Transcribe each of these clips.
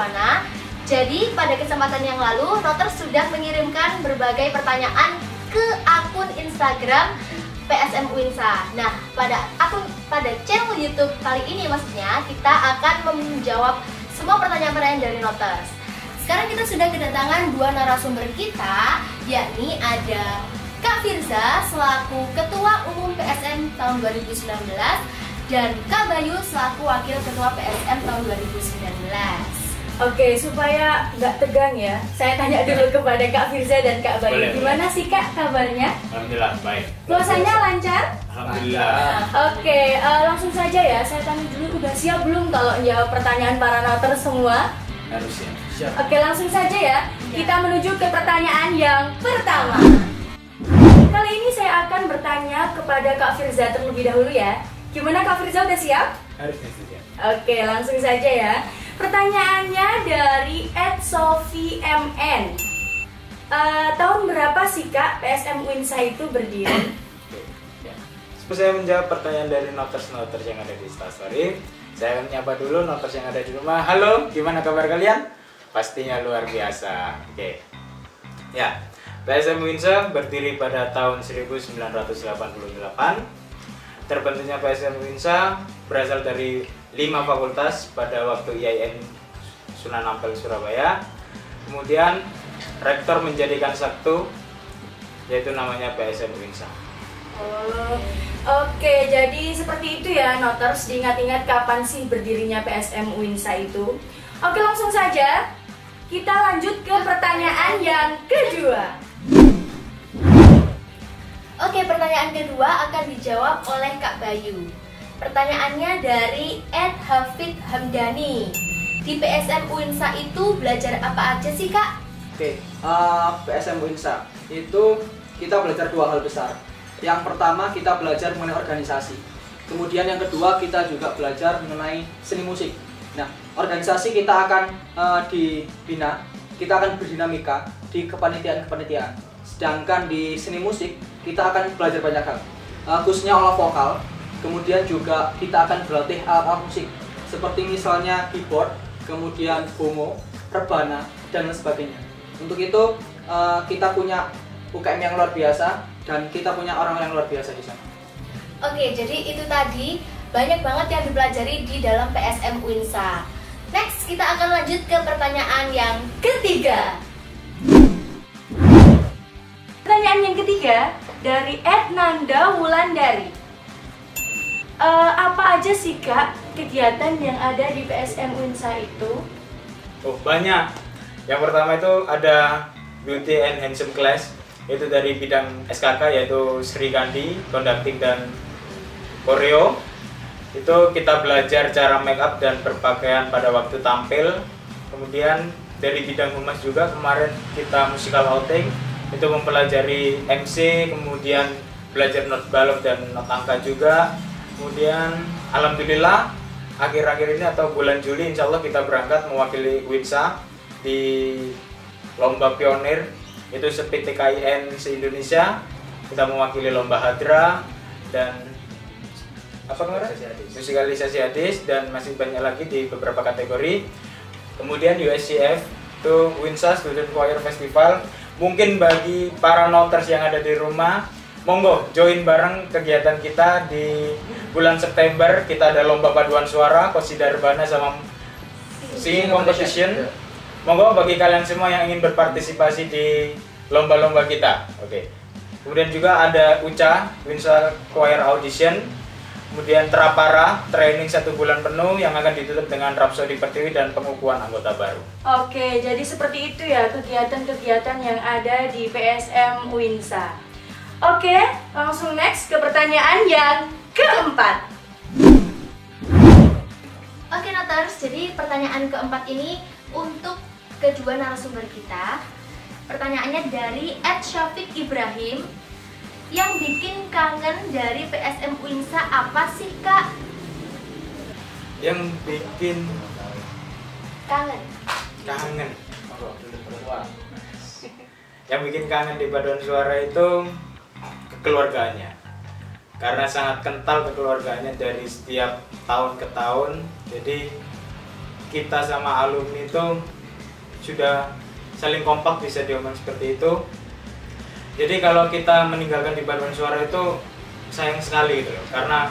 mana. Jadi pada kesempatan yang lalu Noters sudah mengirimkan berbagai pertanyaan ke akun Instagram PSM Uinsa. Nah, pada channel YouTube kali ini maksudnya kita akan menjawab semua pertanyaan-pertanyaan dari Noters. Sekarang kita sudah kedatangan dua narasumber kita, yakni ada Kak Firza selaku Ketua Umum PSM tahun 2019 dan Kak Bayu selaku Wakil Ketua PSM tahun 2019. Oke, supaya nggak tegang ya, saya tanya dulu kepada Kak Firza dan Kak Bayu. Gimana sih Kak kabarnya? Alhamdulillah baik. Puasanya lancar? Alhamdulillah. Oke, langsung saja ya. Saya tanya dulu, udah siap belum kalau jawab pertanyaan para Noters semua? Harus ya. Siap. Oke, langsung saja ya. Kita menuju ke pertanyaan yang pertama. Kali ini saya akan bertanya kepada Kak Firza terlebih dahulu ya. Gimana Kak Firza, udah siap? Harus siap. Oke, langsung saja ya. Pertanyaannya dari @sofi_mn. Tahun berapa sih Kak PSM Uinsa itu berdiri? Sebelum saya menjawab pertanyaan dari Noters yang ada di Instastory, saya akan menyapa dulu Noters yang ada di rumah. Halo, gimana kabar kalian? Pastinya luar biasa. Oke. Ya, PSM Uinsa berdiri pada tahun 1988. Terbentuknya PSM Uinsa berasal dari 5 fakultas pada waktu IAIN Sunan Ampel Surabaya. Kemudian rektor menjadikan satu, yaitu namanya PSM Uinsa. Oh, oke, jadi seperti itu ya Noters, diingat-ingat kapan sih berdirinya PSM Uinsa itu. Oke, langsung saja kita lanjut ke pertanyaan yang kedua. Oke, pertanyaan kedua akan dijawab oleh Kak Bayu. Pertanyaannya dari @Hafid Hamdani. Di PSM Uinsa itu belajar apa aja sih Kak? Oke, PSM Uinsa itu kita belajar dua hal besar. Yang pertama kita belajar mengenai organisasi. Kemudian yang kedua kita juga belajar mengenai seni musik. Nah, organisasi kita akan dibina, kita akan berdinamika di kepanitiaan-kepanitiaan. Sedangkan di seni musik kita akan belajar banyak hal, khususnya olah vokal. Kemudian juga kita akan berlatih alat-alat musik seperti misalnya keyboard, kemudian bongo, rebana, dan lain sebagainya. Untuk itu kita punya UKM yang luar biasa dan kita punya orang-orang yang luar biasa di sana. Oke, jadi itu tadi banyak banget yang dipelajari di dalam PSM Uinsa. Next, kita akan lanjut ke pertanyaan yang ketiga. Pertanyaan yang ketiga dari @Nanda Wulandari. Apa aja sih Kak kegiatan yang ada di PSM Uinsa itu? Oh, banyak. Yang pertama itu ada Beauty and Handsome Class, itu dari bidang SKK yaitu Sri Kandi, Conducting dan Koreo. Itu kita belajar cara make up dan berpakaian pada waktu tampil. Kemudian dari bidang humas juga kemarin kita musical outing, itu mempelajari MC, kemudian belajar not balok dan not angka juga. Kemudian alhamdulillah akhir-akhir ini atau bulan Juli insya Allah kita berangkat mewakili Uinsa di lomba pionir, itu Speed TKIN se-Indonesia. Kita mewakili lomba hadra dan apa kemarin? Musikalisasi hadis, dan masih banyak lagi di beberapa kategori. Kemudian USCF itu Uinsa Student Choir Festival. Mungkin bagi para Noters yang ada di rumah, monggo join bareng kegiatan kita di bulan September. Kita ada lomba paduan suara, qasidah rebana sama singing competition. Monggo bagi kalian semua yang ingin berpartisipasi di lomba-lomba kita. Oke. Kemudian juga ada UCA, Uinsa Choir Audition. Kemudian Trapara, training 1 bulan penuh yang akan ditutup dengan Rhapsody Pertiwi dan pengukuhan anggota baru. Oke, jadi seperti itu ya kegiatan-kegiatan yang ada di PSM Uinsa. Oke, langsung next ke pertanyaan yang keempat. Oke Noters, jadi pertanyaan keempat ini untuk kedua narasumber kita. Pertanyaannya dari @Syafiq Ibrahim. Yang bikin kangen dari PSM Uinsa apa sih Kak? Yang bikin Kangen. Yang bikin kangen di paduan suara itu kekeluarganya. Karena sangat kental kekeluarganya dari setiap tahun ke tahun. Jadi kita sama alumni itu sudah saling kompak, bisa diomong seperti itu. Jadi kalau kita meninggalkan di paduan suara itu sayang sekali gitu loh, karena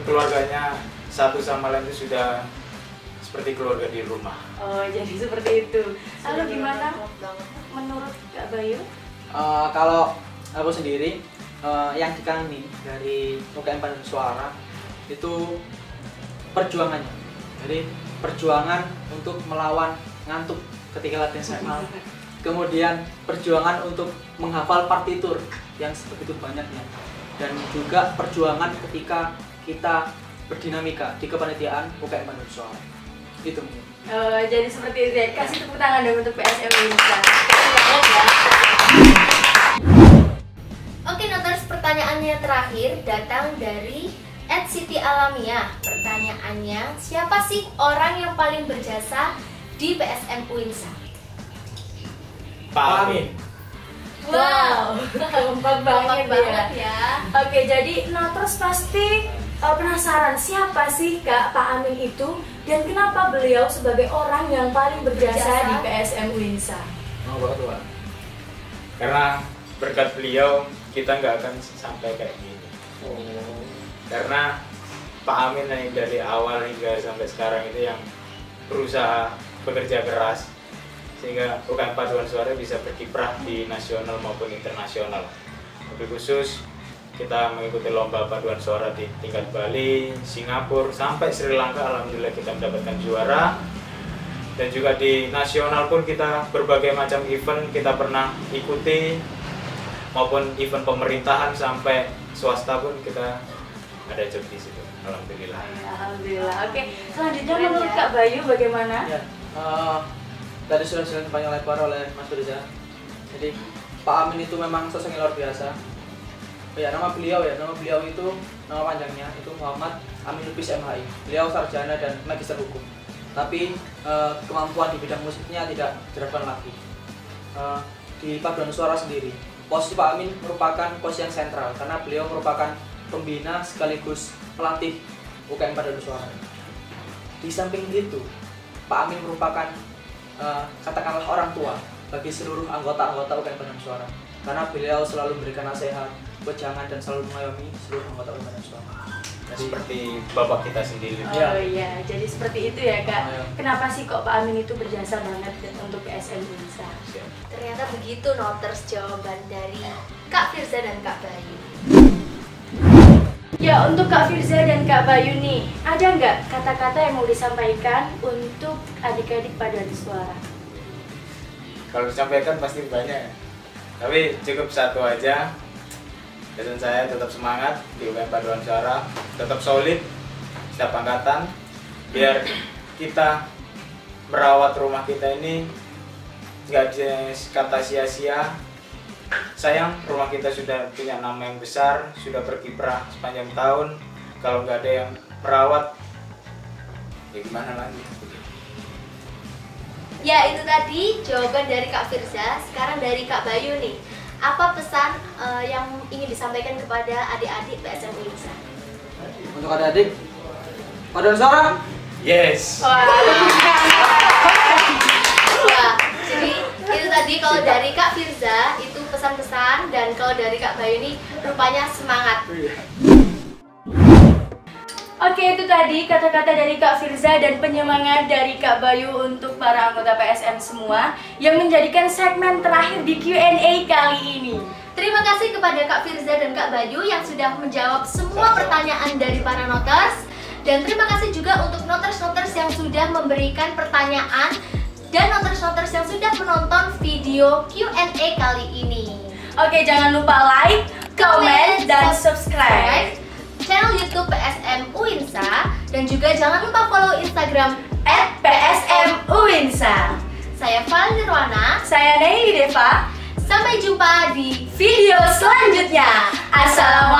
keluarganya satu sama lain itu sudah seperti keluarga di rumah. Oh, jadi seperti itu. Lalu gimana menurut Kak Bayu? Kalau aku sendiri yang dikangenin dari UKM Paduan Suara itu perjuangannya. Jadi perjuangan untuk melawan ngantuk ketika latihan SMA. Kemudian perjuangan untuk menghafal partitur yang sebegitu banyaknya. Dan juga perjuangan ketika kita berdinamika di kepanitiaan UKM Paduan Suara. Itu mungkin. Jadi seperti itu ya. Kasih tepuk tangan dong untuk PSM Uinsa. Oke Noters, pertanyaannya terakhir datang dari @Siti Alamiah. Pertanyaannya, siapa sih orang yang paling berjasa di PSM Uinsa? Pak Amin. Wow, kompak banget ya. Oke, jadi Noters pasti penasaran siapa sih Kak Pak Amin itu dan kenapa beliau sebagai orang yang paling berjasa di PSM Uinsa? Mau banget Pak. Karena berkat beliau kita nggak akan sampai kayak gini. Karena Pak Amin dari awal hingga sampai sekarang itu yang berusaha bekerja keras sehingga UKM Paduan Suara bisa berkiprah di nasional maupun internasional. Lebih khusus kita mengikuti lomba paduan suara di tingkat Bali, Singapura, sampai Sri Lanka. Alhamdulillah kita mendapatkan juara. Dan juga di nasional pun kita berbagai macam event kita pernah ikuti, maupun event pemerintahan sampai swasta pun kita ada job di situ. Alhamdulillah. Alhamdulillah. Oke, selanjutnya menurut Kak Bayu bagaimana? Ya, tadi sudah panjang lebar oleh Mas Firza. Jadi Pak Amin itu memang sosok yang luar biasa. Nama beliau itu nama panjangnya itu Muhammad Amin Lubis MHI. Beliau sarjana dan magister hukum. Tapi kemampuan di bidang musiknya tidak diragukan lagi. Di paduan suara sendiri, posisi Pak Amin merupakan posisi yang sentral karena beliau merupakan pembina sekaligus pelatih UKM Paduan Suara. Di samping itu, Pak Amin merupakan katakanlah orang tua bagi seluruh anggota-anggota UKM Paduan Suara karena beliau selalu memberikan nasihat, wejangan dan selalu mengayomi seluruh anggota UKM Paduan Suara. Seperti bapak kita sendiri. Oh iya, jadi seperti itu ya Kak. Ayo. Kenapa sih kok Pak Amin itu berjasa banget untuk PSM Uinsa? Ternyata begitu Noters jawaban dari Kak Firza dan Kak Bayu. Ya, untuk Kak Firza dan Kak Bayu nih, ada nggak kata-kata yang mau disampaikan untuk adik-adik paduan suara? Kalau disampaikan pasti banyak, tapi cukup satu aja. Pesan saya tetap semangat di UKM Paduan Suara, tetap solid setiap angkatan, biar kita merawat rumah kita ini nggak kata sia-sia. Sayang, rumah kita sudah punya nama yang besar, sudah berkiprah sepanjang tahun. Kalau nggak ada yang merawat, ya gimana lagi? Ya, itu tadi jawaban dari Kak Firza. Sekarang dari Kak Bayu nih, apa pesan yang ingin disampaikan kepada adik-adik PSM Uinsa? Untuk adik-adik Paduan Suara, Yes. Wah, jadi itu tadi kalau dari Kak Firza itu pesan-pesan, dan kalau dari Kak Bayu ini rupanya semangat. Oke, itu tadi kata-kata dari Kak Firza dan penyemangat dari Kak Bayu untuk para anggota PSM semua yang menjadikan segmen terakhir di Q&A kali ini. Terima kasih kepada Kak Firza dan Kak Bayu yang sudah menjawab semua pertanyaan dari para Noters. Dan terima kasih juga untuk Noters-Noters yang sudah memberikan pertanyaan dan Noters-Noters yang sudah menonton video Q&A kali ini. Oke, jangan lupa like, comment, dan subscribe channel YouTube PSM Uinsa, dan juga jangan lupa follow Instagram @PSMUinsa. Saya Val Nirwana. Saya Neili Deva. Sampai jumpa di Video selanjutnya. Assalamualaikum.